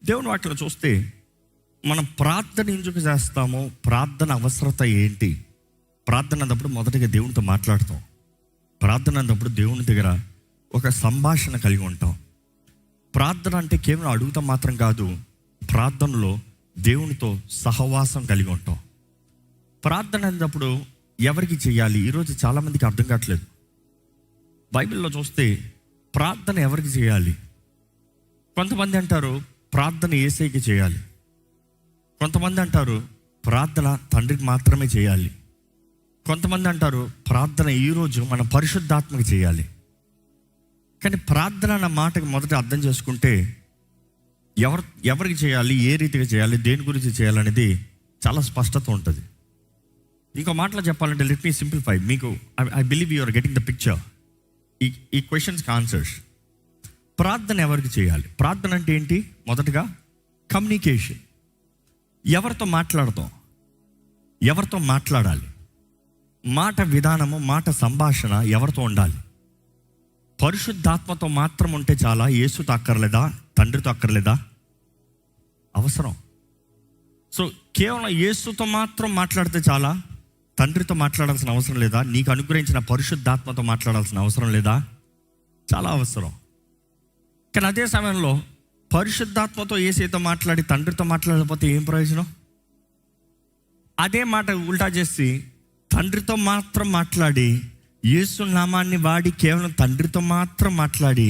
దేవుని వాటిలో చూస్తే మనం ప్రార్థన ఎందుకు చేస్తామో, ప్రార్థన అవసరత ఏంటి, ప్రార్థన అన్నప్పుడు మొదటిగా దేవునితో మాట్లాడతాం, ప్రార్థన అన్నప్పుడు దేవుని దగ్గర ఒక సంభాషణ కలిగి ఉంటాం. ప్రార్థన అంటే కేవలం అడుగుతాం మాత్రం కాదు, ప్రార్థనలో దేవునితో సహవాసం కలిగి ఉంటాం. ప్రార్థన అన్నప్పుడు ఎవరికి చేయాలి, ఈరోజు చాలామందికి అర్థం కావట్లేదు. బైబిల్లో చూస్తే ప్రార్థన ఎవరికి చేయాలి? కొంతమంది అంటారు ప్రార్థన యేసయ్యకి చేయాలి, కొంతమంది అంటారు ప్రార్థన తండ్రికి మాత్రమే చేయాలి, కొంతమంది అంటారు ప్రార్థన ఈరోజు మన పరిశుద్ధాత్మకి చేయాలి. కానీ ప్రార్థన అన్న మాటకి మొదట అర్థం చేసుకుంటే ఎవరికి చేయాలి, ఏ రీతిగా చేయాలి, దేని గురించి చేయాలనేది చాలా స్పష్టత ఉంటుంది. ఇంకో మాటలో చెప్పాలంటే లెట్ మీ సింప్లిఫై. మీకు I believe you are getting the picture. ఈ క్వశ్చన్స్కి ఆన్సర్స్. ప్రార్థన ఎవరికి చేయాలి? ప్రార్థన అంటే ఏంటి? మొదటగా కమ్యూనికేషన్. ఎవరితో మాట్లాడతాం, ఎవరితో మాట్లాడాలి, మాట విధానము, మాట సంభాషణ ఎవరితో ఉండాలి? పరిశుద్ధాత్మతో మాత్రం ఉంటే చాలా, యేసుతో అక్కర్లేదా, తండ్రితో అక్కర్లేదా? అవసరం. సో కేవలం యేసుతో మాత్రం మాట్లాడితే చాలా, తండ్రితో మాట్లాడాల్సిన అవసరం లేదా? నీకు అనుగ్రహించిన పరిశుద్ధాత్మతో మాట్లాడాల్సిన అవసరం లేదా? చాలా అవసరం. కానీ అదే సమయంలో పరిశుద్ధాత్మతో యేసుతో మాట్లాడి తండ్రితో మాట్లాడకపోతే ఏం ప్రయోజనం? అదే మాట ఉల్టా చేసి తండ్రితో మాత్రం మాట్లాడి యేసు నామాన్ని వాడి కేవలం తండ్రితో మాత్రం మాట్లాడి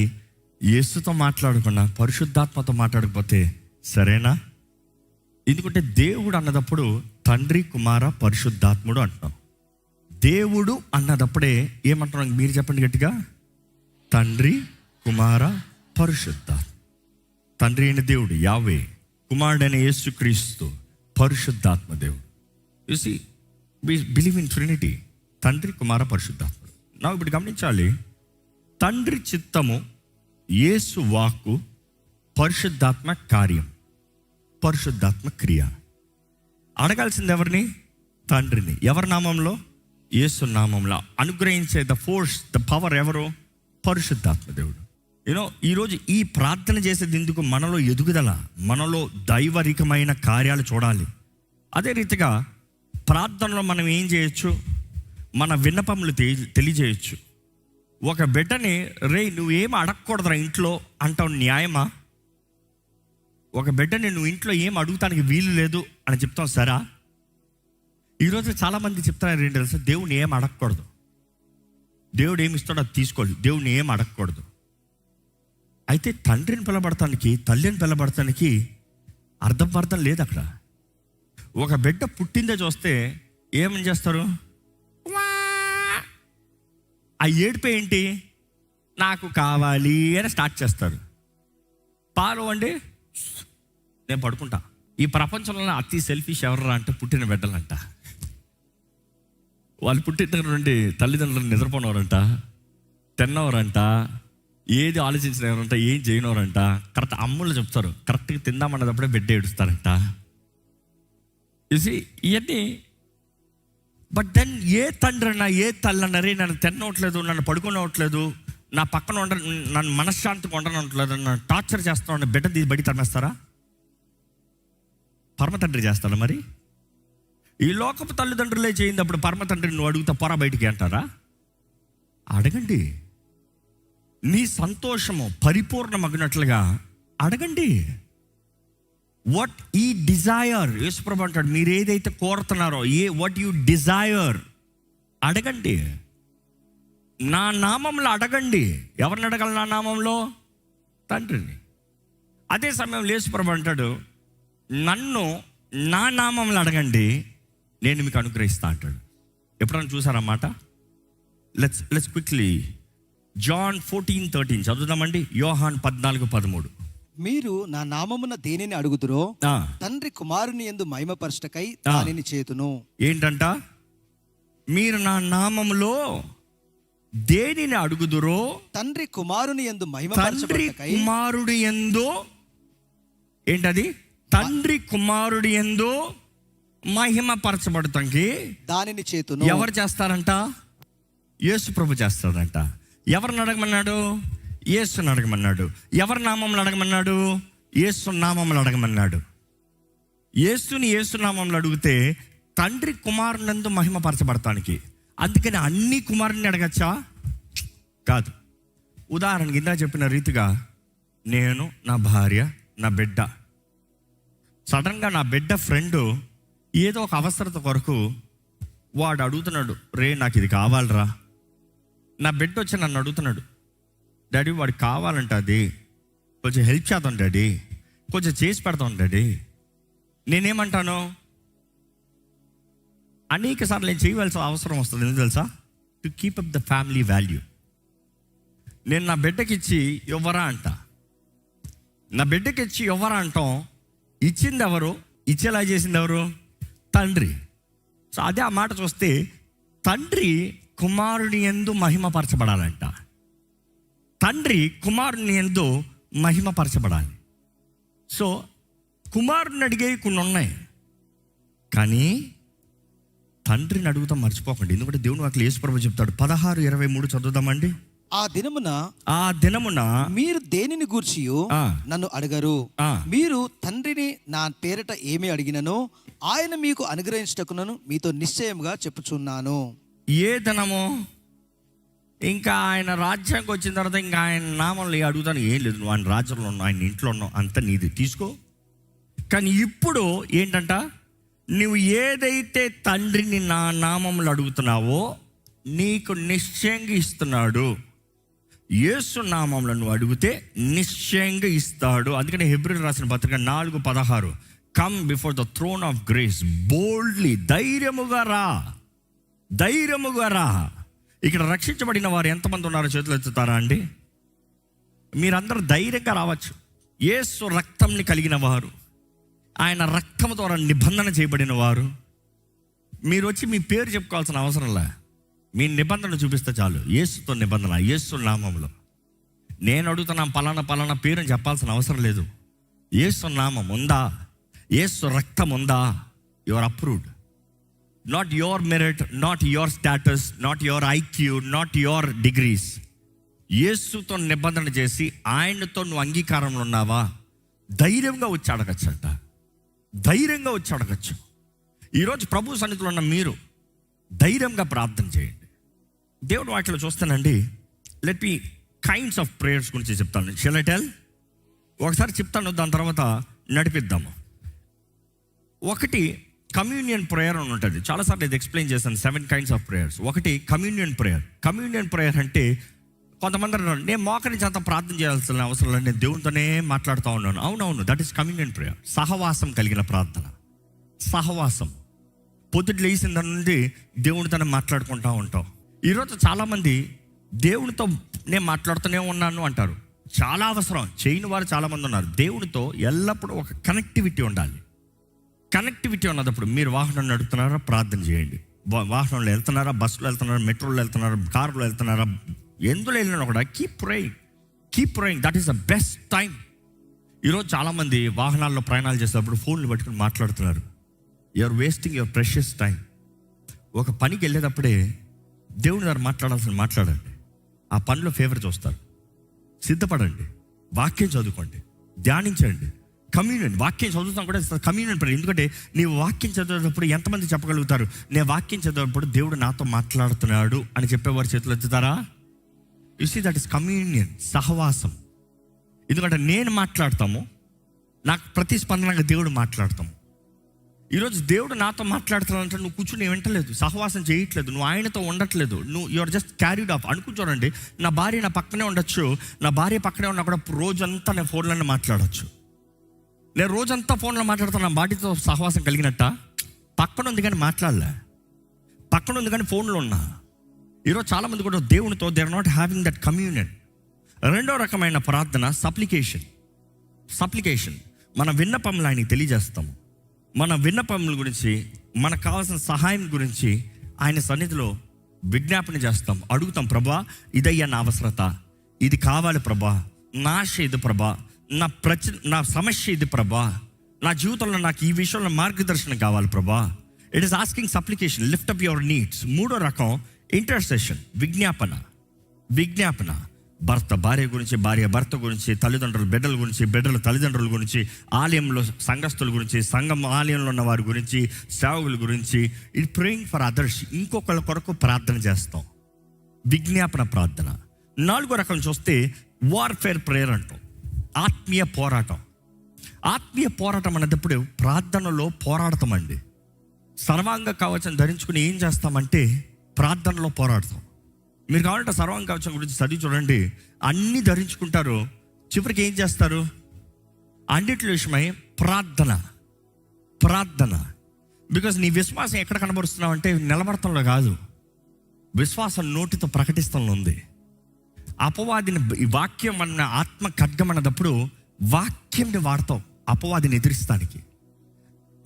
యేసుతో మాట్లాడకుండా పరిశుద్ధాత్మతో మాట్లాడకపోతే సరేనా? ఎందుకంటే దేవుడు అన్నదప్పుడు తండ్రి, కుమార, పరిశుద్ధాత్ముడు అంటున్నాం. దేవుడు అన్నదప్పుడే ఏమంటున్నాం? మీరు చెప్పండి గట్టిగా. తండ్రి, కుమార, పరిశుద్ధాత్మ. తండ్రి అయిన దేవుడు యావే, కుమారుడైన యేసుక్రీస్తు, పరిశుద్ధాత్మ దేవుడు. You see, we believe in Trinity. తండ్రి, కుమార, పరిశుద్ధాత్ముడు. నాకు ఇప్పుడు గమనించాలి, తండ్రి చిత్తము, యేసు వాక్కు, పరిశుద్ధాత్మ కార్యం, పరిశుద్ధాత్మ క్రియ. అడగాల్సింది ఎవరిని? తండ్రిని. ఎవరి నామంలో? యేసు నామంలో. అనుగ్రహించే ద ఫోర్స్, ద పవర్ ఎవరు? పరిశుద్ధాత్మ దేవుడు. ఈరోజు ఈ ప్రార్థన చేసేది ఎందుకు? మనలో ఎదుగుదల, మనలో దైవరికమైన కార్యాలు చూడాలి. అదే రీతిగా ప్రార్థనలో మనం ఏం చేయొచ్చు? మన విన్నపములు తెలియజేయచ్చు. ఒక బిడ్డని నువ్వేం అడగకూడదురా ఇంట్లో అంటావు, న్యాయమా? ఒక బిడ్డని నువ్వు ఇంట్లో ఏం అడుగుతానికి వీలు లేదు అని చెప్తావు, సరా? ఈరోజు చాలామంది చెప్తున్నారు ఏంటి తెలుసా? దేవుని ఏం అడగకూడదు, దేవుడు ఏమి ఇస్తాడో అది తీసుకోవాలి, దేవుని ఏం అడగకూడదు. అయితే తండ్రిని పిలబడటానికి, తల్లిని పిలబడటానికి అర్థం లేదు అక్కడ. ఒక బిడ్డ పుట్టిందే చూస్తే ఏమని చేస్తారు? ఆ ఏడుపు ఏంటి? నాకు కావాలి అని స్టార్ట్ చేస్తారు. పాలు అండి, నేను పడుకుంటా. ఈ ప్రపంచంలో అతి సెల్ఫిష్ ఎవరు అంటే పుట్టిన బిడ్డలంట. వాళ్ళు పుట్టిన దగ్గర నుండి తల్లిదండ్రులు నిద్రపోనవరంట, తిన్నవరంట, ఏది ఆలోచించినవరంట, ఏం చేయనవరంట. కరెక్ట్ అమ్ముళ్ళు చెప్తారు, కరెక్ట్గా తిందామన్నదప్పుడే బిడ్డ ఏడుస్తారంట. ఇవన్నీ. బట్ దెన్ ఏ తండ్రి అన్నా, ఏ తల్లి అన్నారే నన్ను తినవట్లేదు, నన్ను పడుకోనవట్లేదు, నా పక్కన నన్ను మనశ్శాంతిగా ఉండనట్లేదు, నన్ను టార్చర్ చేస్తున్నాను, బిడ్డ తీసి బడి తరిమేస్తారా? పరమ తండ్రి చేస్తారా? మరి ఈ లోకపు తల్లిదండ్రులే చేయింది, అప్పుడు పరమ తండ్రిని నువ్వు అడుగుతా పొర బయటికి అంటారా? అడగండి. నీ సంతోషము పరిపూర్ణమగినట్లుగా అడగండి. వాట్ ఈ డిజైర్, యేసుప్రభు అంటాడు, మీరు ఏదైతే కోరుతున్నారో, వాట్ యు డిజైర్ అడగండి. నా నామంలో అడగండి. ఎవరిని అడగాలి? నా నామంలో తండ్రిని. అదే సమయంలో యేసుప్రభు అంటాడు, నన్ను నా నామంలో అడగండి, నేను మీకు అనుగ్రహిస్తా అంటాడు. ఎప్పుడైనా చూసారన్నమాట? లెట్స్ క్విక్లీ జాన్ 14:13 చదువుదామండి. యోహాన్ 14:13. మీరు నా నామమున దేనిని అడుగుదురో తండ్రి కుమారుని యందు మహిమపరచుటకై దానిని చేతును. ఏంటంట? మీరు నా నామములో దేనిని అడుగుదురో తండ్రి కుమారుని యందు మహిమపరచుటకై, కుమారుడి యందు ఏంటది? తండ్రి కుమారుడి యందు మహిమపరచబడటానికి దానిని చేతును. ఎవరు చేస్తారంట? యేసు ప్రభు చేస్తాడంట. ఎవరిని అడగమన్నాడు? యేసుని అడగమన్నాడు. ఎవరి నామంలో అడగమన్నాడు? యేసు నామములు అడగమన్నాడు. యేసుని యేసు నామములు అడిగితే తండ్రి కుమారునందు మహిమపరచబడటానికి. అందుకని అన్ని కుమారుని అడగచ్చా? కాదు. ఉదాహరణకి ఇందా చెప్పిన రీతిగా నేను, నా భార్య, నా బిడ్డ, సడన్గా నా బిడ్డ ఫ్రెండు ఏదో ఒక అవసరత కొరకు వాడు అడుగుతున్నాడు, రే నాకు ఇది కావాలరా. నా బిడ్డ వచ్చి నన్ను అడుగుతున్నాడు, డాడీ వాడికి కావాలంట, అది కొంచెం హెల్ప్ చేద్దాం డాడీ, కొంచెం చేసి పెడతాం డాడీ. నేనేమంటాను? అనేక సార్లు నేను చేయవలసిన అవసరం వస్తుంది. ఎందుకు తెలుసా? To keep up the family value. నేను నా బిడ్డకి ఇచ్చి ఇవ్వరా అంట. నా బిడ్డకి ఇచ్చి ఇవ్వరా అంటాం. ఇచ్చింది ఎవరు? ఇచ్చేలా చేసింది ఎవరు? తండ్రి. సో అదే ఆ మాట చూస్తే తండ్రి కుమారుని యందు మహిమపరచబడాలంట. తండ్రి కుమారుని యందు మహిమపరచబడాలి. సో కుమారుని అడిగేవి కొన్ని ఉన్నాయి, కానీ తండ్రిని అడుగుతాం మర్చిపోకండి. ఎందుకంటే దేవుని వాక్యం యేసుప్రభువు చెప్తాడు. 16:23 చదువుదామండి. ఆ దినమున మీరు దేనిని గూర్చియు నన్ను అడగరు. మీరు తండ్రిని నా పేరిట ఏమి అడిగినను ఆయన మీకు అనుగ్రహించటకునను మీతో నిశ్చయముగా చెప్పుచున్నాను. ఏ దినము? ఇంకా ఆయన రాజ్యానికి వచ్చిన తర్వాత ఇంకా ఆయన నామంలో అడుగుతాను ఏం లేదు. నువ్వు ఆయన రాజ్యంలో ఉన్నావు, ఆయన ఇంట్లో ఉన్నావు, అంత నీది తీసుకో. కానీ ఇప్పుడు ఏంటంట? నువ్వు ఏదైతే తండ్రిని నా నామంలో అడుగుతున్నావో నీకు నిశ్చయంగా ఇస్తున్నాడు. యేసు నామంలో నువ్వు అడిగితే నిశ్చయంగా ఇస్తాడు. అందుకని హెబ్రీయులకు రాసిన పత్రిక 4:16 come before the throne of grace boldly. ధైర్యముగా రా, ధైర్యముగా రా. ఇక్కడ రక్షించబడిన వారు ఎంతమంది ఉన్నారో చేతులు ఎత్తుతారా అండి? మీరందరూ ధైర్యంగా రావచ్చు. యేసు రక్తంని కలిగిన వారు, ఆయన రక్తం ద్వారా నిబంధన చేయబడిన వారు. మీరు వచ్చి మీ పేరు చెప్పుకోవాల్సిన అవసరంలే. మీ నిబంధన చూపిస్తే చాలు. యేసుతో నిబంధన, యేసు నామంలో. నేను అడుగుతున్నా పలానా పేరు అని చెప్పాల్సిన అవసరం లేదు. యేసు నామం ఉందా, యేసు రక్తం ఉందా, you are approved. Not your merit, not your status, not your IQ, not your degrees. యేసుతో నిబంధన చేసి ఆయనతో నువ్వు అంగీకారంలో ఉన్నావా? ధైర్యంగా వచ్చి అడగచ్చు అంట. ధైర్యంగా వచ్చి అడగచ్చు. ఈరోజు ప్రభు సన్నిధిలో ఉన్న మీరు ధైర్యంగా ప్రార్థన చేయండి. దేవుడు వాటిలో చూస్తానండి. Let me kinds of prayers గురించి చెప్తాను. Shall I tell? ఒకసారి చెప్తాను, దాని తర్వాత నడిపిద్దాము. ఒకటి కమ్యూనియన్ ప్రేయర్ అని ఉంటుంది. చాలాసార్లు ఇది ఎక్స్ప్లెయిన్ చేశాను. 7 kinds ఆఫ్ ప్రేయర్స్. ఒకటి కమ్యూనియన్ ప్రేయర్. కమ్యూనియన్ ప్రేయర్ అంటే కొంతమంది అన్నారు, నేను మోకరించి అంత ప్రార్థన చేయాల్సిన అవసరం లేదు, నేను దేవునితోనే మాట్లాడుతూ ఉన్నాను. అవునవును, దట్ ఈస్ కమ్యూనియన్ ప్రేయర్. సహవాసం కలిగిన ప్రార్థన. సహవాసం. పొద్దుట లేచిన దాని నుండి దేవునితోనే మాట్లాడుకుంటూ ఉంటాం. ఈరోజు చాలామంది దేవునితో నేను మాట్లాడుతూనే ఉన్నాను అంటారు. చాలా అవసరం. చేయని వారు చాలామంది ఉన్నారు. దేవునితో ఎల్లప్పుడూ ఒక కనెక్టివిటీ ఉండాలి. కనెక్టివిటీ ఉన్నప్పుడు మీరు వాహనం నడుపుతున్నారా, ప్రార్థన చేయండి. వాహనంలో వెళ్తున్నారా, బస్సులో వెళ్తున్నారా, మెట్రోలో వెళ్తున్నారా, కారులో వెళ్తున్నారా, ఎందులో వెళ్ళినా కూడా keep praying. That is the best time. ఈరోజు చాలామంది వాహనాల్లో ప్రయాణాలు చేసేటప్పుడు ఫోన్లు పట్టుకుని మాట్లాడుతున్నారు. You are wasting your precious time. ఒక పనికి వెళ్ళేటప్పుడే దేవుని దగ్గర మాట్లాడండి. ఆ పనిలో ఫేవర్ చూస్తారు. సిద్ధపడండి. వాక్యం చదువుకోండి, ధ్యానించండి. కమ్యూనియన్, వాక్యం చదువుతాం కూడా కమ్యూనియన్ ప్రేయర్. ఎందుకంటే నీవు వాక్యం చదివేటప్పుడు ఎంతమంది చెప్పగలుగుతారు, నేను వాక్యం చదివేటప్పుడు దేవుడు నాతో మాట్లాడుతున్నాడు అని చెప్పేవారు చేతులు ఎత్తుతారా? You see, that is communion, సహవాసం. ఎందుకంటే నేను మాట్లాడతాము, నాకు ప్రతిస్పందనగా దేవుడు మాట్లాడతాము. ఈరోజు దేవుడు నాతో మాట్లాడుతున్నాడంటే నువ్వు కూర్చుని వింటలేదు, సహవాసం చేయట్లేదు, నువ్వు ఆయనతో ఉండట్లేదు, నువ్వు యువర్ జస్ట్ క్యారీడ్ ఆఫ్. అనుకుంటారండి, నా భార్య నా పక్కనే ఉండొచ్చు, నా భార్య పక్కనే ఉన్నా కూడా రోజంతా నేను ఫోన్లోనే మాట్లాడచ్చు. నేను రోజంతా ఫోన్లో మాట్లాడుతున్నా, నా భార్యతో సహవాసం కలిగినట్ట? పక్కన ఉంది కానీ మాట్లాడలే, పక్కన ఉంది కానీ ఫోన్లో ఉన్నా. ఈరోజు చాలామంది కూడా దేవునితో they are not having that communion. రెండో రకమైన ప్రార్థన సప్లికేషన్. మన విన్నపములు ఆయనకి తెలియజేస్తాము. మన విన్నపముల గురించి, మనకు కావాల్సిన సహాయం గురించి ఆయన సన్నిధిలో విజ్ఞాపన చేస్తాం, అడుగుతాం. ప్రభా, ఇదయ్యా నా అవసరత, ఇది కావాలి ప్రభా, నా ఆశ ఇది ప్రభా, నా సమస్య ఇది ప్రభా, నా జీవితంలో నాకు ఈ విషయంలో మార్గదర్శనం కావాలి ప్రభా. It is asking supplication, lift up your needs. మూడో రకం ఇంటర్సెషన్, విజ్ఞాపన. భర్త భార్య గురించి, భార్య భర్త గురించి, తల్లిదండ్రులు బిడ్డల గురించి, బిడ్డల తల్లిదండ్రుల గురించి, ఆలయంలో సంఘస్థుల గురించి, సంఘం ఆలయంలో ఉన్న వారి గురించి, సేవకుల గురించి. ఇది ప్రేయింగ్ ఫర్ అదర్స్. ఇంకొకళ్ళ కొరకు ప్రార్థన చేస్తాం, విజ్ఞాపన ప్రార్థన. 4వ రకం చూస్తే వార్ఫేర్ ప్రేయర్ అంటాం, ఆత్మీయ పోరాటం. ఆత్మీయ పోరాటం అన్నప్పుడు ప్రార్థనలో పోరాడతామండి. సర్వాంగ కవచం ధరించుకుని ఏం చేస్తామంటే ప్రార్థనలో పోరాడతాం. మీరు కావాలంటే సర్వాంగ కవచం గురించి చదివి చూడండి. అన్నీ ధరించుకుంటారు, చివరికి ఏం చేస్తారు? అన్నిటి విషయమై ప్రార్థన. బికాజ్ నీ విశ్వాసం ఎక్కడ కనబరుస్తున్నావు అంటే నిలబడతంలో కాదు, విశ్వాసం నోటితో ప్రకటిస్తంలో ఉంది. అపవాదిని, ఈ వాక్యం అన్న ఆత్మ ఖడ్గం అన్నప్పుడు వాక్యంని వాడతాం అపవాదిని ఎదిరిస్తానికి.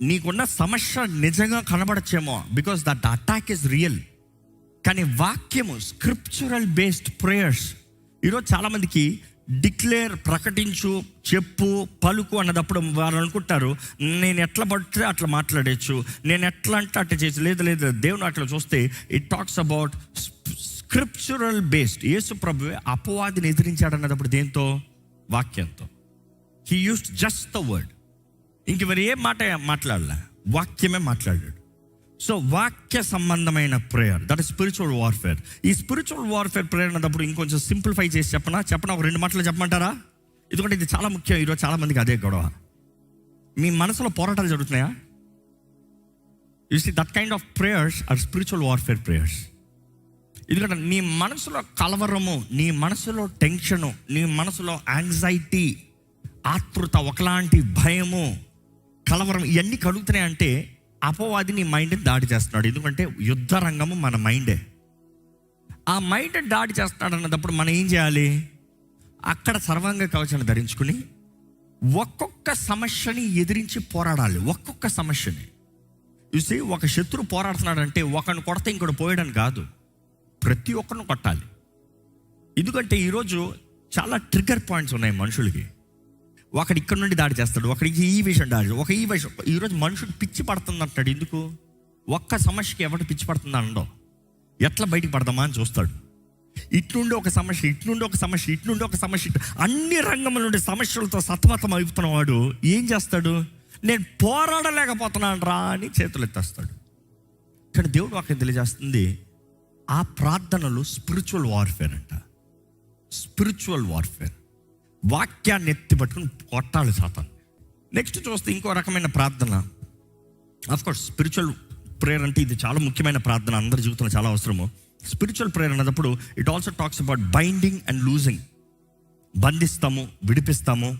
నీకున్న సమస్య నిజంగా కనబడచ్చేమో, because that attack is real. కానీ వాక్యము, స్క్రిప్చురల్ బేస్డ్ ప్రేయర్స్. ఈరోజు చాలామందికి డిక్లేర్, ప్రకటించు, చెప్పు, పలుకు అన్నదప్పుడు వారు అనుకుంటారు నేను ఎట్లా పడితే అట్లా మాట్లాడచ్చు, నేను ఎట్లా అంటే అట్లా చేసి. లేదు, దేవుని అట్లా చూస్తే it talks about scriptural based. యేసు ప్రభువే అపవాదిని ఎదిరించాడు అన్నప్పుడు దేంతో? వాక్యంతో. He used just the word. ఇంక మరి ఏం మాట్లాడలే, వాక్యమే మాట్లాడాడు. సో వాక్య సంబంధమైన prayer, that is spiritual warfare. ఈ స్పిరిచువల్ వార్ఫేర్ ప్రేయర్ అన్నప్పుడు ఇంకొంచెం సింప్లిఫై చేసి చెప్పనా? ఒక 2 మాటలు చెప్పమంటారా? ఎందుకంటే ఇది చాలా ముఖ్యం. ఈరోజు చాలా మందికి అదే గొడవ. మీ మనసులో పోరాటాలు జరుగుతున్నాయా? You see that kind of prayers are spiritual warfare prayers. ఎందుకంటే నీ మనసులో కలవరము, నీ మనసులో టెన్షను, నీ మనసులో యాంగ్జైటీ, ఆతృత, ఒకలాంటి భయము, కలవరం, ఇవన్నీ కలుగుతున్నాయి అంటే అపవాది నీ మైండ్ని దాడి చేస్తున్నాడు. ఎందుకంటే యుద్ధ రంగము మన మైండే. ఆ మైండ్ని దాడి చేస్తున్నాడు అన్నప్పుడు మనం ఏం చేయాలి? అక్కడ సర్వాంగ కవచాన్ని ధరించుకుని ఒక్కొక్క సమస్యని ఎదిరించి పోరాడాలి. ఒక్కొక్క సమస్యని చూసి, ఒక శత్రు పోరాడుతున్నాడంటే ఒకరిని కొడితే ఇంకోటి పోయడానికి కాదు, ప్రతి ఒక్కరిని కొట్టాలి. ఎందుకంటే ఈరోజు చాలా ట్రిగ్గర్ పాయింట్స్ ఉన్నాయి మనుషులకి. ఒకడు ఇక్కడ నుండి దాడి చేస్తాడు, ఒకడికి ఈ విషయం దాడి, ఈ విషయం. ఈరోజు మనుషుడు పిచ్చి పడుతుంది అంటాడు. ఎందుకు? ఒక్క సమస్యకి ఎవరు పిచ్చి పడుతుంది అనడం, ఎట్లా బయటికి పడదామా అని చూస్తాడు. ఇట్నుండి ఒక సమస్య, ఇట్నుండి ఒక సమస్య, ఇట్నుండి ఒక సమస్య, అన్ని రంగముల నుండి సమస్యలతో సతమతం అవుతున్న వాడు ఏం చేస్తాడు? నేను పోరాడలేకపోతున్నాను రా అని చేతులు ఎత్తేస్తాడు. కానీ దేవుడు వాక్యం తెలియజేస్తుంది, ఆ ప్రార్థనలు స్పిరిచువల్ వార్ఫేర్ అంట. స్పిరిచువల్ వార్ఫేర్, వాక్యాన్ని ఎత్తి పట్టుకుని కొట్టాలి సాతాను. నెక్స్ట్ చూస్తే ఇంకో రకమైన ప్రార్థన. అఫ్కోర్స్ స్పిరిచువల్ ప్రేయర్ అంటే ఇది చాలా ముఖ్యమైన ప్రార్థన, అందరి జీవితంలో చాలా అవసరము. స్పిరిచువల్ ప్రేయర్ అన్నప్పుడు it also talks about binding and loosing. బంధిస్తాము, విడిపిస్తాము,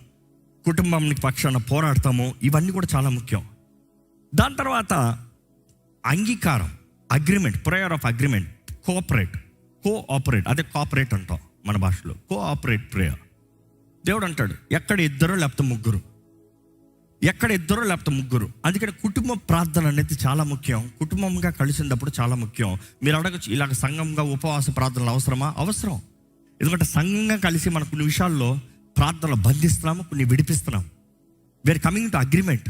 కుటుంబానికి పక్షాన పోరాడతాము, ఇవన్నీ కూడా చాలా ముఖ్యం. దాని తర్వాత అంగీకారం, agreement, prayer of agreement, cooperate, అదే కోఆపరేట్ అంటాం మన భాషలో, కోఆపరేట్ ప్రేయర్. దేవుడు అంటాడు ఎక్కడ ఇద్దరు లేకపోతే ముగ్గురు. అందుకని కుటుంబ ప్రార్థన అనేది చాలా ముఖ్యం. కుటుంబంగా కలిసినప్పుడు చాలా ముఖ్యం. మీరు అడగచ్చు, ఇలాగ సంఘంగా ఉపవాస ప్రార్థనలు అవసరమా? అవసరం. ఎందుకంటే సంఘంగా కలిసి మనం కొన్ని విషయాల్లో ప్రార్థనలు బంధిస్తున్నాము, కొన్ని విడిపిస్తున్నాం. We are coming to agreement.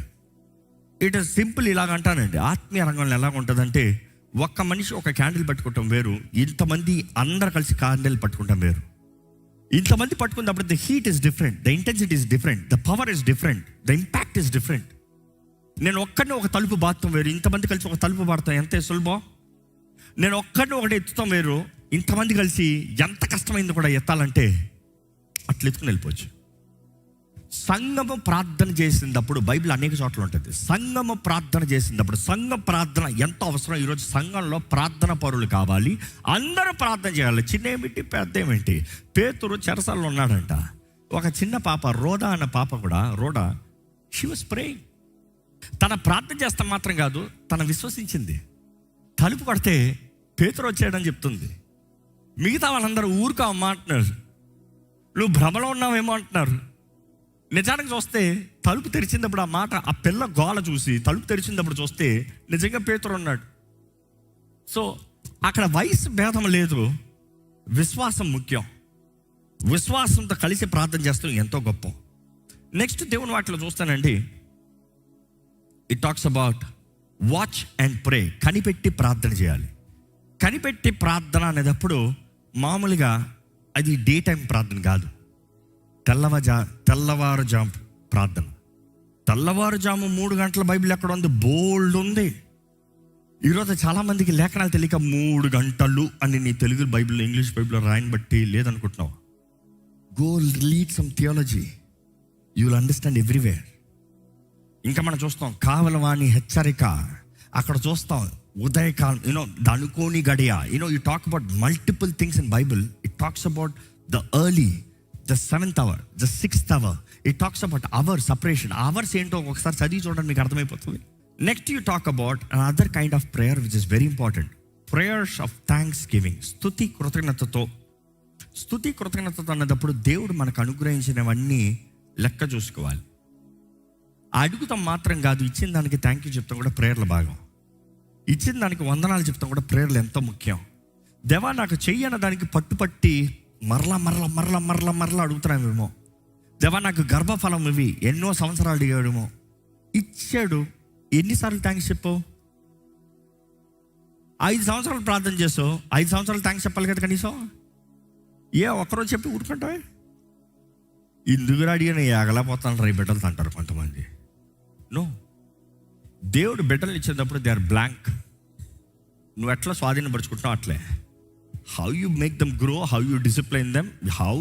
It is simple. ఇలాగ అంటానండి, ఆత్మీయ రంగంలో ఎలాగ ఉంటుందంటే, ఒక్క మనిషి ఒక క్యాండిల్ పట్టుకుంటాం వేరు, ఇంతమంది అందరు కలిసి క్యాండిల్ పట్టుకుంటాం వేరు. ఇంతమంది పట్టుకున్నప్పుడు the heat is different, the intensity is different, the power is different, the impact is different. నేను ఒక్కడిని ఒక తలుపు బాత్తాం వేరు, ఇంతమంది కలిసి ఒక తలుపు బాడతాం ఎంత సులభం. నేను ఒక్కడిని ఒకటి ఎత్తుతాం వేరు, ఇంతమంది కలిసి ఎంత కష్టమైంది కూడా ఎత్తాలంటే అట్లా ఎత్తుకుని వెళ్ళిపోవచ్చు. సంఘము ప్రార్థన చేసినప్పుడు బైబిల్ అనేక చోట్ల ఉంటుంది. సంఘము ప్రార్థన చేసినప్పుడు, సంఘ ప్రార్థన ఎంత అవసరం. ఈరోజు సంఘంలో ప్రార్థన పరులు కావాలి, అందరూ ప్రార్థన చేయాలి. చిన్న ఏమిటి పెద్ద ఏమిటి. పేతురు చెరసాలలో ఉన్నాడంట. ఒక చిన్న పాప, రోదా అన్న పాప కూడా, షీ వాస్ ప్రేయింగ్. తన ప్రార్థన చేస్తా మాత్రం కాదు, తన విశ్వసించింది. తలుపు కొడితే పేతురు వచ్చాడని చెప్తుంది. మిగతా వాళ్ళందరూ ఊరుకో అమ్మ అంటున్నారు, నువ్వు భ్రమలో ఉన్నావేమో అంటున్నారు. నిజానికి చూస్తే తలుపు తెరిచినప్పుడు ఆ మాట, ఆ పిల్ల గోల చూసి తలుపు తెరిచినప్పుడు చూస్తే నిజంగా పేతురు ఉన్నాడు. సో అక్కడ వయసు భేదం లేదు, విశ్వాసం ముఖ్యం. విశ్వాసంతో కలిసి ప్రార్థన చేస్తాం ఎంతో గొప్ప. నెక్స్ట్ దేవుని వాటిలో చూస్తానండి, it talks about watch and pray. కనిపెట్టి ప్రార్థన చేయాలి. కనిపెట్టి ప్రార్థన అనేటప్పుడు మామూలుగా అది డే టైం ప్రార్థన కాదు, తెల్లవారుజాము ప్రార్థన. తెల్లవారుజాము 3 గంటల బైబిల్ ఎక్కడ ఉంది? బోల్డ్ ఉంది. ఈరోజు చాలామందికి లేఖనాలు తెలియక 3 గంటలు అని నీ తెలుగు బైబిల్లో, ఇంగ్లీష్ బైబిల్లో రాయని బట్టి లేదనుకుంటున్నావు. Go read some theology, you will understand everywhere. ఇంకా మనం చూస్తాం కావలవాణి హెచ్చరిక, అక్కడ చూస్తాం ఉదయకాలం, ద అనుకోని గడియ. You talk about multiple things in Bible. It talks about the early, the 7th hour, the 6th hour. It talks about our separation. Hours ఏంటో ఒకసారి చదివి చూడండి, మీకు అర్థమైపోతుంది. Next you talk about another kind of prayer which is very important, prayers of thanks giving. స్తుతి కృతజ్ఞతతో అన్నప్పుడు దేవుడు మనకు అనుగ్రహించినవన్నీ లెక్క చూసుకోవాలి. అడుగుతాం మాత్రం కాదు, ఇచ్చిన దానికి థ్యాంక్ యూ చెప్తాం కూడా ప్రేయర్ల భాగం. ఇచ్చిన దానికి వందనాలు చెప్తాం కూడా ప్రేయర్లు ఎంతో ముఖ్యం. దేవా నాకు చెయ్యన్న దానికి పట్టుపట్టి మరలా అడుగుతున్నామేమో. దేవా నాకు గర్భఫలం ఇవి, ఎన్నో సంవత్సరాలు అడిగాడేమో, ఇచ్చాడు. ఎన్నిసార్లు థ్యాంక్స్ చెప్పు? 5 సంవత్సరాలు ప్రార్థన చేసావు, 5 సంవత్సరాలు థ్యాంక్స్ చెప్పాలి కదా కనీసం. ఒక్కరోజు చెప్పి ఊరుకుంటావే? ఇందుకు అడిగిన ఎగలేకపోతాను రా బిడ్డలు అంటారు కొంతమంది. నో, దేవుడు బిడ్డలు ఇచ్చేటప్పుడు దే ఆర్ బ్లాంక్. నువ్వు ఎట్లా స్వాధీనపరుచుకుంటున్నావు అట్లే. How you make them grow, how you discipline them, how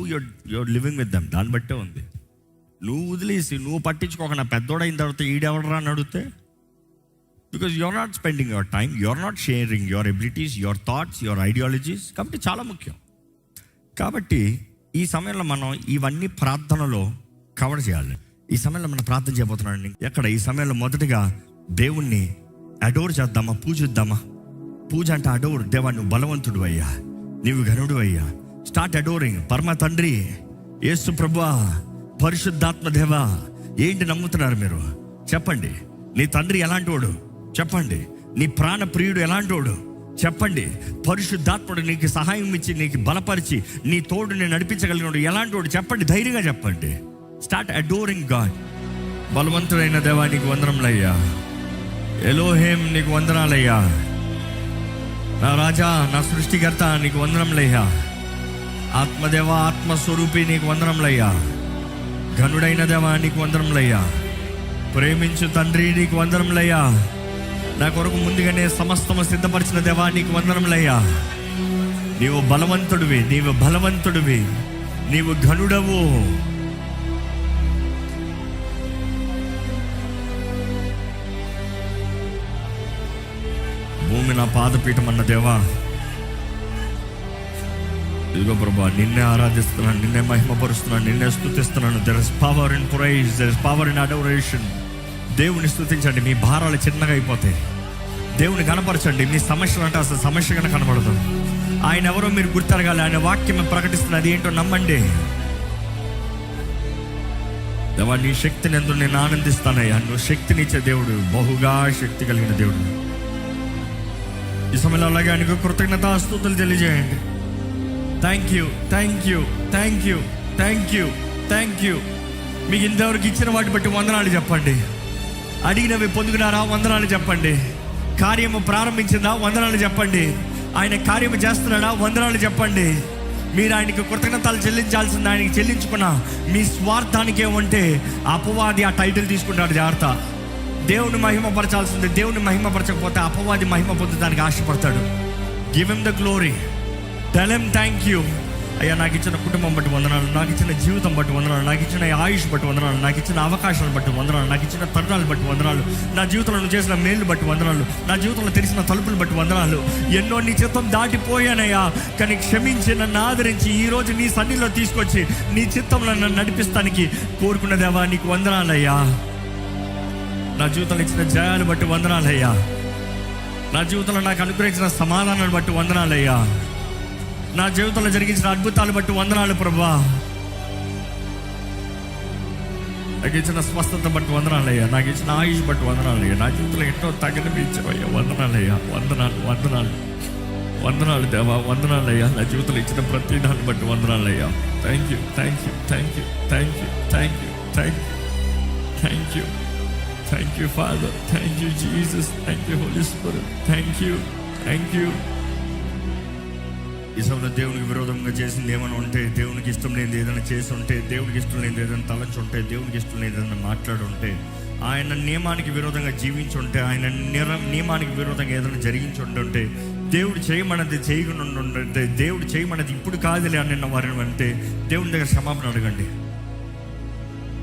you're living with them, దాన్ని బట్టే ఉంది. నువ్వు వదిలేసి నువ్వు పట్టించుకోకుండా పెద్దోడైన తర్వాత ఈడెవడరా అని అడిగితే, because you're not spending your time, you're not sharing your abilities, your thoughts, your ideologies. కాబట్టి చాలా ముఖ్యం. కాబట్టి ఈ సమయంలో మనం ఇవన్నీ ప్రార్థనలో కవర్ చేయాలి. ఈ సమయంలో మనం ప్రార్థన చేయబోతున్నాం. ఎక్కడ ఈ సమయంలో మొదటిగా దేవుణ్ణి అడోర్ చేద్దామా, పూజిద్దామా. పూజ అంటే అడోర్. దేవా నువ్వు బలవంతుడు అయ్యా, నీవు ఘనుడు అయ్యా. Start adoring. పరమ తండ్రి యేసు ప్రభువా, పరిశుద్ధాత్మ దేవా. ఏంటి నమ్ముతున్నారు మీరు? చెప్పండి. నీ తండ్రి ఎలాంటి వాడు చెప్పండి. నీ ప్రాణ ప్రియుడు ఎలాంటి వాడు చెప్పండి. పరిశుద్ధాత్ముడు నీకు సహాయం ఇచ్చి, నీకు బలపరిచి, నీ తోడుని నడిపించగలిగినోడు ఎలాంటి వాడు చెప్పండి. ధైర్యంగా చెప్పండి. Start adoring God. బలవంతుడైన దేవా నీకు వందనములయ్యా. ఎలోహేం నీకు వందనాలయ్యా. నా రాజా, నా సృష్టికర్త నీకు వందనములయ్యా. ఆత్మదేవ, ఆత్మస్వరూపి నీకు వందనములయ్యా. ఘనుడైన దేవా నీకు వందనములయ్యా. ప్రేమించు తండ్రి నీకు వందనములయ్యా. నా కొరకు ముందుగానే సమస్తము సిద్ధపరిచిన దేవా నీకు వందనములయ్యా. నీవు బలవంతుడివి, నీవు బలవంతుడివి, నీవు ఘనుడవు. భూమి నా పాదపీఠం అన్న దేవా, ఇదిగో ప్రభా నిన్నే ఆరాధిస్తున్నాను, నిన్నే మహిమపరుస్తున్నాను, నిన్నే స్తుతిస్తున్నాను. There is power in praise, there is power in adoration. దేవుని స్తుతించండి, మీ భారాలు చిన్నగా అయిపోతాయి. దేవుని కనపరచండి. మీ సమస్యలు అంటే అసలు సమస్యగానే కనబడదు. ఆయన ఎవరో మీరు గుర్తెరగాలి. ఆయన వాక్యం ప్రకటిస్తున్నది ఏంటో నమ్మండి. దేవా నీ శక్తిని ఎందు నేను ఆనందిస్తానయ్యా. నువ్వు శక్తినిచ్చే దేవుడు, బహుగా శక్తి కలిగిన దేవుడు. ఈ సమయంలో అలాగే ఆయనకు కృతజ్ఞతాస్తుతులు తెలియజేయండి. Thank you, thank you, thank you, thank you, thank you. మీకు ఇంతవరకు ఇచ్చిన వాటి బట్టి వందనాలు చెప్పండి. అడిగినవి పొందుకున్నారా? వందనాలు చెప్పండి. కార్యము ప్రారంభించిందా? వందనాలు చెప్పండి. ఆయన కార్యము చేస్తున్నాడా? వందనాలు చెప్పండి. మీరు ఆయనకి కృతజ్ఞతలు చెల్లించాల్సింది ఆయనకి చెల్లించుకున్నా మీ స్వార్థానికి ఏమంటే అపవాది ఆ టైటిల్ తీసుకుంటాడు. జాగ్రత్త. దేవుని మహిమపరచాల్సింది దేవుని మహిమపరచకపోతే అపవాది మహిమ పొందడానికి ఆశపడతాడు. Give him the glory. Tell him thank you. అయ్యా నాకు ఇచ్చిన కుటుంబం బట్టి వందనాలు, నాకు ఇచ్చిన జీవితం బట్టి వందనాలు, నాకు ఇచ్చిన ఆయుష్ బట్టి వందనాలు, నాకు ఇచ్చిన అవకాశాలను బట్టి వందనాలు, నాకు ఇచ్చిన తరుణాలు బట్టి వందనాలు, నా జీవితంలో చేసిన మేలు బట్టి వందనాలు, నా జీవితంలో తెరిచిన తలుపులు బట్టి వందనాలు. ఎన్నో నీ చిత్తం దాటిపోయానయ్యా, కానీ క్షమించి నన్ను ఆదరించి ఈరోజు నీ సన్నిధిలో తీసుకొచ్చి నీ చిత్తంలో నన్ను నడిపిస్తానికి కోరుకున్న దేవా నీకు వందనాలయ్యా. నా జీవితంలో ఇచ్చిన జయాలు బట్టి వందనాలయ్యా. నా జీవితంలో నాకు అనుగ్రహించిన సమాధానాన్ని బట్టి వందనాలయ్యా. నా జీవితంలో జరిగించిన అద్భుతాలు బట్టి వందనాలు ప్రభా. నాకు ఇచ్చిన స్వస్థత బట్టి వందనాలయ్యా. నాకు ఇచ్చిన ఆయుష్ బట్టి వందనాలయ్యా. నా జీవితంలో ఎన్నో తగినపించవయ్యా. వందనాలయ్యా, వందనాలు, వందనాలు, వందనాలు దేవా, వందనాలయ్యా. నా జీవితంలో ఇచ్చిన ప్రతి దాన్ని బట్టి వందనాలయ్యా. Thank you, thank you, thank you, thank you, thank you, thank you, thank you, thank you Father, thank you Jesus, thank you Holy Spirit, thank you, thank you. ఈ సమయంలో దేవునికి విరోధంగా చేసింది ఏమైనా ఉంటే, దేవునికి ఇష్టం లేనిది ఏదైనా చేసి ఉంటే, దేవునికి ఇష్టం లేనిది ఏదైనా తలచి ఉంటే, దేవునికి ఇష్టం లేనిది ఏదైనా మాట్లాడుంటే, ఆయన నియమానికి విరోధంగా జీవించి ఉంటే, ఆయన నియమానికి విరోధంగా ఏదైనా జరిగించి ఉంటుంటే, దేవుడు చేయమన్నది చేయకుండా ఉంటే, దేవుడు చేయమన్నది ఇప్పుడు కాదులే అని వారిని అంటే దేవుని దగ్గర క్షమాపణ అడగండి.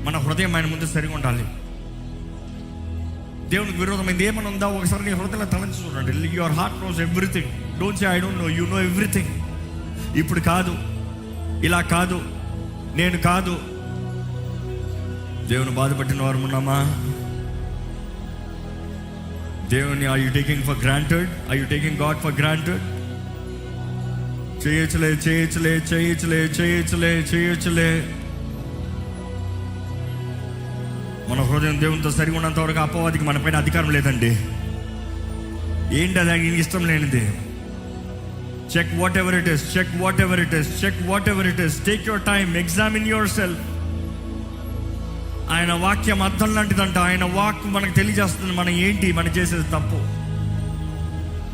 మన హృదయం ఆయన ముందు సరిగా ఉండాలి. దేవునికి విరోధమైంది ఏమైనా ఉందా ఒకసారి నీ హృదయంలో తలంచి చూడండి. Your heart knows everything. Don't say I don't know, you know everything. ఇప్పుడు కాదు, ఇలా కాదు, నేను కాదు. దేవుని బాధపట్టిన వారు ఉన్నామా? దేవుని are you taking for granted? Are you taking God for granted? చేయొచ్చులే చేయొచ్చులే చేయొచ్చులే చేయొచ్చులే చేయొచ్చులే. మన హృదయం దేవునితో సరిగా ఉన్నంత వరకు అపవాదికి మన పైన అధికారం లేదండి. ఏంటి అది ఆయనకి ఇష్టం లేనిది? Check whatever it is, check whatever it is, check whatever it is. Take your time, examine yourself. ఆయన వాక్యం అర్థం లాంటిదంట. ఆయన వాక్ మనకు తెలియజేస్తుంది మనం ఏంటి, మనం చేసేది తప్పు.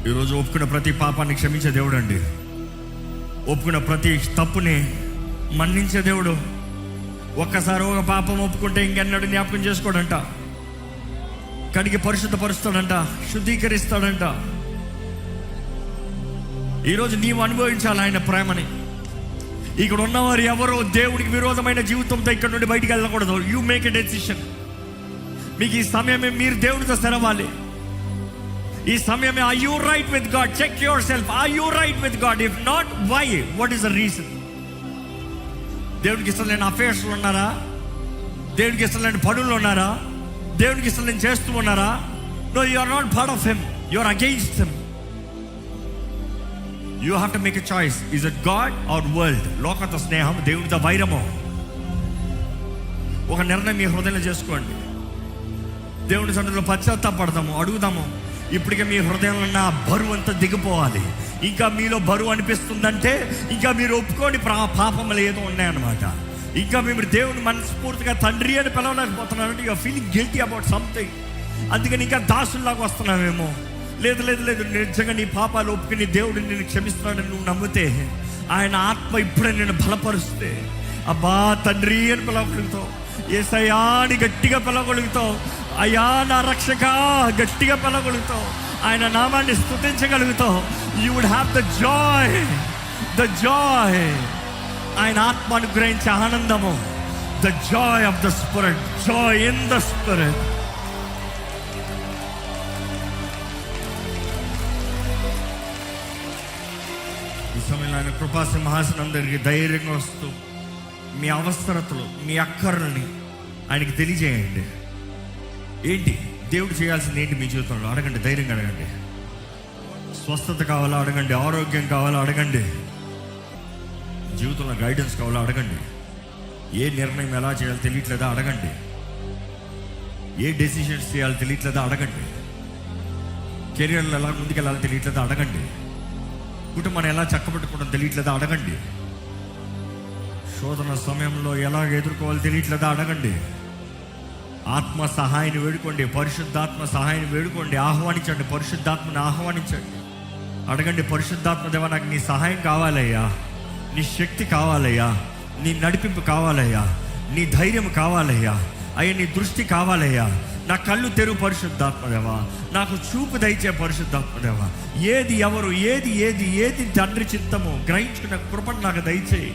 ఈరోజు ఒప్పుకున్న ప్రతి పాపాన్ని క్షమించే దేవుడు అండి. ఒప్పుకున్న ప్రతి తప్పుని మన్నించే దేవుడు. ఒక్కసారి ఒక పాపం ఒప్పుకుంటే ఇంకెన్నడూ జ్ఞాపకం చేసుకోడంట. కడిగి పరిశుద్ధపరుస్తాడంట, శుద్ధీకరిస్తాడంట. ఈరోజు నీవు అనుభవించాలి ఆయన ప్రేమని. ఇక్కడ ఉన్నవారు ఎవరో దేవుడికి విరోధమైన జీవితంతో ఇక్కడ నుండి బయటికి వెళ్ళకూడదు. You make a decision. మీకు ఈ సమయమే మీరు దేవుడితో తెరవాలి. ఈ సమయమే are you right with God? Check yourself. Are you right with God? If not, why? What is the reason? దేవుడికి ఇష్టం లేని అఫేర్స్లో ఉన్నారా? దేవుడికి ఇష్టం లేని పనులు ఉన్నారా? దేవుడికి ఇష్టం లేని చేస్తూ ఉన్నారా? No, you are not part of him, you are against him. You have to make a choice. Is it God or world? లోకంతో స్నేహం, దేవుడితో వైరము. ఒక నిర్ణయం మీ హృదయంలో చేసుకోండి. దేవుడి సన్నిధిలో పశ్చాత్తాపడదాము, అడుగుదాము. ఇప్పటికే మీ హృదయంలో ఉన్న బరువు అంతా దిగిపోవాలి. ఇంకా మీలో బరువు అనిపిస్తుందంటే ఇంకా మీరు ఒప్పుకోండి పాపములు ఏదో ఉన్నాయన్నమాట. ఇంకా మీరు దేవుని మనస్ఫూర్తిగా తండ్రి అని పిలవలేకపోతున్నారంటే you are feeling guilty about something. అందుకని ఇంకా దాసుల్లాగా వస్తున్నావేమో. లేదు లేదు లేదు, నిజంగా నీ పాపాలు ఒప్పుకుని దేవుడు నిన్ను క్షమిస్తున్నాడని నువ్వు నమ్మితే, ఆయన ఆత్మ ఇప్పుడే నేను బలపరుస్తే, అబ్బా తండ్రి అని పిలవగలుగుతావు. యేసయ్యా అని గట్టిగా పిలవగలుగుతావు. అయ్యా నా రక్షక గట్టిగా పిలవగలుగుతావు. ఆయన నామాన్ని స్తుతించగలుగుతావు. You would have the joy, the joy. ఆయన ఆత్మ అనుగ్రహించే ఆనందము, the joy of the spirit, joy in the spirit. ఈ సమయంలో ఆయన కృపా సింహాసనం దగ్గరికి ధైర్యంగా వస్తూ మీ అవసరతలు, మీ అక్కర్లని ఆయనకి తెలియజేయండి. ఏంటి దేవుడు చేయాల్సింది ఏంటి మీ జీవితంలో అడగండి. ధైర్యంగా అడగండి. స్వస్థత కావాలా అడగండి. ఆరోగ్యం కావాలా అడగండి. జీవితంలో గైడెన్స్ కావాలా అడగండి. ఏ నిర్ణయం ఎలా చేయాలో తెలియట్లేదా అడగండి. ఏ డెసిషన్స్ చేయాలో తెలియట్లేదా అడగండి. కెరియర్లో ఎలా ముందుకెళ్ళాలో తెలియట్లేదా అడగండి. కుటుంబాన్ని ఎలా చక్కబెట్టుకోవడం తెలియట్లేదా అడగండి. శోధన సమయంలో ఎలా ఎదుర్కోవాలో తెలియట్లేదా అడగండి. ఆత్మ సహాయాన్ని వేడుకోండి. పరిశుద్ధాత్మ సహాయాన్ని వేడుకోండి. ఆహ్వానించండి. పరిశుద్ధాత్మని ఆహ్వానించండి. అడగండి, పరిశుద్ధాత్మ దేవా నాకు నీ సహాయం కావాలయ్యా, నీ శక్తి కావాలయ్యా, నీ నడిపింపు కావాలయ్యా, నీ ధైర్యం కావాలయ్యా, అయ్యా నీ దృష్టి కావాలయ్యా. నా కళ్ళు తెరువు పరిశుద్ధాత్మదేవా, నాకు చూపు దయచే పరిశుద్ధాత్మదేవా. ఏది ఎవరు ఏది ఏది ఏది తండ్రి చిత్తము గ్రహించుకున్న కృపను నాకు దయచేయి.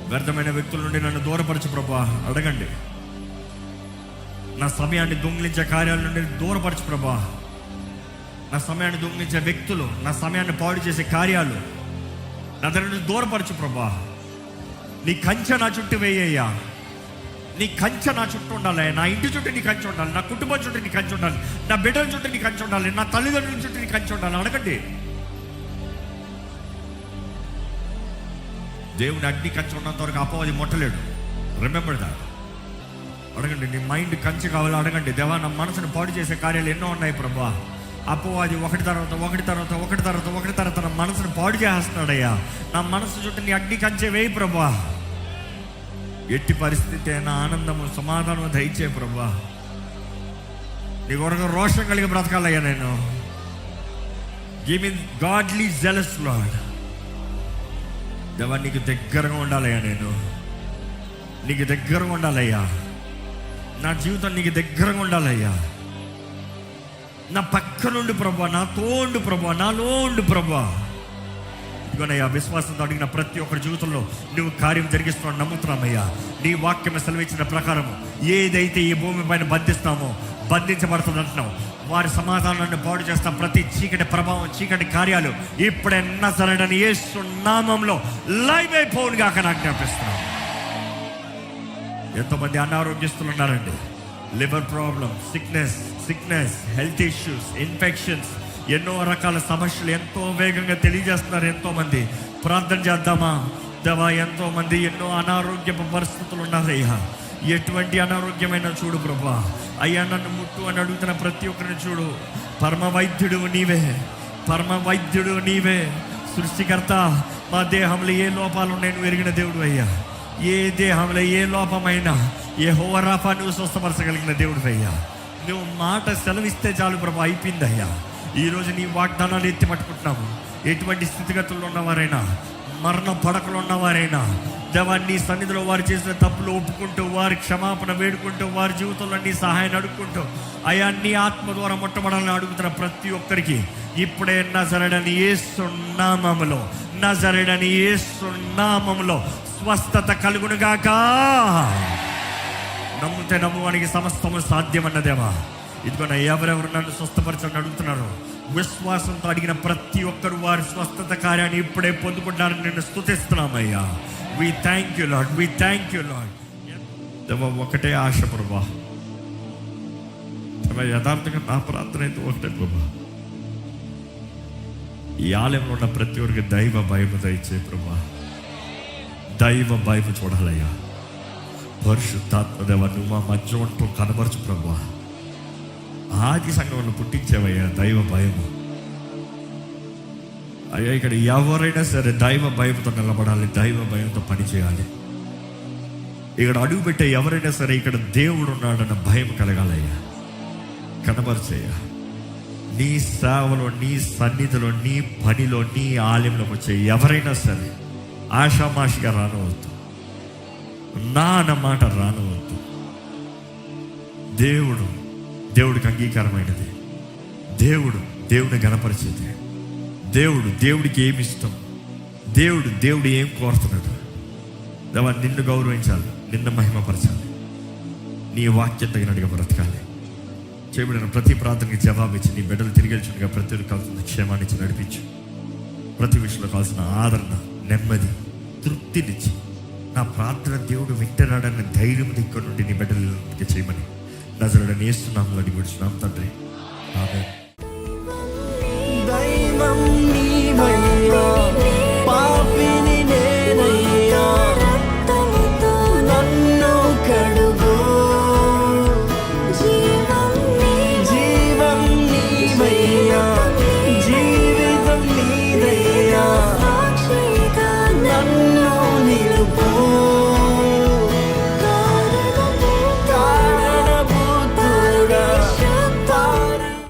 వ్యర్థమైన వ్యక్తుల నుండి నన్ను దూరపరచు ప్రభా. అడగండి. నా సమయాన్ని దొంగిలించే కార్యాల నుండి దూరపరచు ప్రభా. నా సమయాన్ని దొంగిలించే వ్యక్తులు, నా సమయాన్ని పాడు చేసే కార్యాలు నా దగ్గర నుండి దూరపరచు ప్రభా. నీ కంచె నా చుట్టూ వేయ్యా. నీ కంచె నా చుట్టూ ఉండాలి. నా ఇంటి చుట్టూ నీ కంచె ఉండాలి. నా కుటుంబం చుట్టూ నీ కంచె ఉండాలి. నా బిడ్డల చుట్టూ నీ కంచె ఉండాలి. నా తల్లిదండ్రుల చుట్టూ నీ కంచె ఉండాలి. అడగండి. దేవుని అగ్ని కంచె ఉన్నంత వరకు అపవాది ముట్టలేడు. Remember that. అడగండి. నీ మైండ్ కంచె కావాలో అడగండి. దేవా నా మనసును పాడు చేసే కార్యాలు ఎన్నో ఉన్నాయి ప్రభా. అపవాది ఒకటి తర్వాత నా మనసును పాడు చేస్తున్నాడయ్యా. నా మనసు చుట్టూ నీ అగ్ని కంచె వేయి ప్రభా. ఎట్టి పరిస్థితి అయినా ఆనందము సమాధానము దయచే ప్రభా. నీ కొరకు రోషం కలిగి బ్రతకాలయ్యా నేను. Give me godly jealous lord. దేవా నీకు దగ్గరగా ఉండాలయ్యా, నేను నీకు దగ్గరగా ఉండాలయ్యా, నా జీవితం నీకు దగ్గరగా ఉండాలయ్యా, నా పక్కనుండి ప్రభా, నాతో ఉండు ప్రభా, నాలో ఉండు ప్రభా. ఇదిగోనయ్యా, విశ్వాసంతో అడిగిన ప్రతి ఒక్కరి జీవితంలో నువ్వు కార్యం జరిగిస్తున్నావు నమ్ముతున్నామయ్యా. నీ వాక్యం సెలవిచ్చిన ప్రకారం ఏదైతే ఈ భూమి పైన బంధిస్తామో బంధించబడుతుంది అంటున్నావు. వారి సమాధానాన్ని పాడు చేస్తా. ప్రతి చీకటి ప్రభావం, చీకటి కార్యాలు ఇప్పుడే నజరేయుడైన యేసు నామములో లైవ్ అయిపోవునుగా నాకు జ్ఞాపిస్తున్నాను. ఎంతోమంది అనారోగ్యస్తులు ఉన్నారండి. Liver problem, sickness, health issues, infections, ఎన్నో రకాల సమస్యలు ఎంతో వేగంగా తెలియజేస్తున్నారు ఎంతోమంది. ప్రార్థన చేద్దామా దేవా? ఎంతోమంది ఎన్నో అనారోగ్యపు పరిస్థితులు ఉన్నారయ్యా. ఎటువంటి అనారోగ్యమైన చూడు ప్రభా. అయ్యా నన్ను ముట్టు అని అడుగుతున్న ప్రతి ఒక్కరిని చూడు. పరమ వైద్యుడు నీవే, సృష్టికర్త. మా దేహంలో ఏ లోపాలు ఉన్నాయో నువ్వు ఎరిగిన దేవుడు అయ్యా. ఏ దేహంలో ఏ లోపమైనా యెహోవా రాఫా నువ్వు స్వస్థపరచగలిగిన దేవుడు అయ్యా. నువ్వు మాట సెలవిస్తే చాలు ప్రభా, అయిపోయిందయ్యా. ఈరోజు నీ వాగ్దానాలు ఎత్తి పట్టుకుంటున్నాము. ఎటువంటి స్థితిగతుల్లో ఉన్నవారైనా, మరణ పడకలు ఉన్నవారైనా దేవా, నీ సన్నిధిలో వారు చేసిన తప్పులు ఒప్పుకుంటూ, వారి క్షమాపణ వేడుకుంటూ, వారి జీవితంలో నీ సహాయాన్ని అడుక్కుంటూ, అయా నీ ఆత్మ ద్వారా మొట్టమొదలని అడుగుతున్న ప్రతి ఒక్కరికి ఇప్పుడే నజరేయుడైన యేసు నామములో స్వస్థత కలుగునుగాక. నమ్మితే నమ్మువానికి సమస్తము సాధ్యమన్నదేవా. ఇదిగోనా, ఎవరెవరు నన్ను స్వస్థపరచని అడుగుతున్నారు, విశ్వాసంతో అడిగిన ప్రతి ఒక్కరు వారి స్వస్థత కార్యాన్ని ఇప్పుడే పొందుకుంటారని నేను స్తుతిస్తున్నామయ్యా. We thank you Lord. దేవా, ఒకటే ఆశ ప్రభా. యథార్థంగా నా ప్రార్థన అయితే ఒకటే ప్రభా, ఈ ఆలయంలో ఉన్న ప్రతి ఒక్కరికి దైవ భయం దయచే ప్రభా. దైవ భయం చూడాలయ్యా. పరిశుద్ధాత్మ దేవా, నువ్వు మా మధ్య ఉంటూ కనబరచు ప్రభా. ఆది సంఘంలో పుట్టించేవయ్యా దైవ భయము. అయ్యా, ఇక్కడ ఎవరైనా సరే దైవ భయంతో నిలబడాలి, దైవ భయంతో పనిచేయాలి. ఇక్కడ అడుగుపెట్టే ఎవరైనా సరే ఇక్కడ దేవుడు ఉన్నాడన్న భయం కలగాలయ్యా. కనబరిచేయ్యా. నీ సేవలో, నీ సన్నిధిలో, నీ పనిలో, నీ ఆలయంలోకి వచ్చే ఎవరైనా సరే ఆషామాషిగా రానవద్దు, నా అన్న మాట రానవద్దు. దేవుడికి అంగీకారమైనది, దేవుడిని గణపరిచేది, దేవుడికి ఏమి ఇష్టం, దేవుడు ఏం కోరుతున్నాడు. దేవా, నిన్ను గౌరవించాలి, నిన్ను మహిమపరచాలి, నీ వాక్యం తగినట్టుగా బ్రతకాలి. చేయబడిన ప్రతి ప్రార్థనకి జవాబు ఇచ్చి నీ బిడ్డలు తిరిగి వెళ్ళుగా ప్రతి కావాల్సిన క్షేమాన్ని ఇచ్చి నడిపించు. ప్రతి విషయంలో కావాల్సిన ఆదరణ, నెమ్మది, తృప్తినిచ్చి నా ప్రార్థన దేవుడు వింటున్నాడన్న ధైర్యం దిక్కు నుండి నీ బిడ్డలకి చేయమని నజరేయుడైన యేసు నామములో అడిగి విడుచున్నాం తండ్రి, ఆమేన్. దైవం నీవయ్యా, పాపి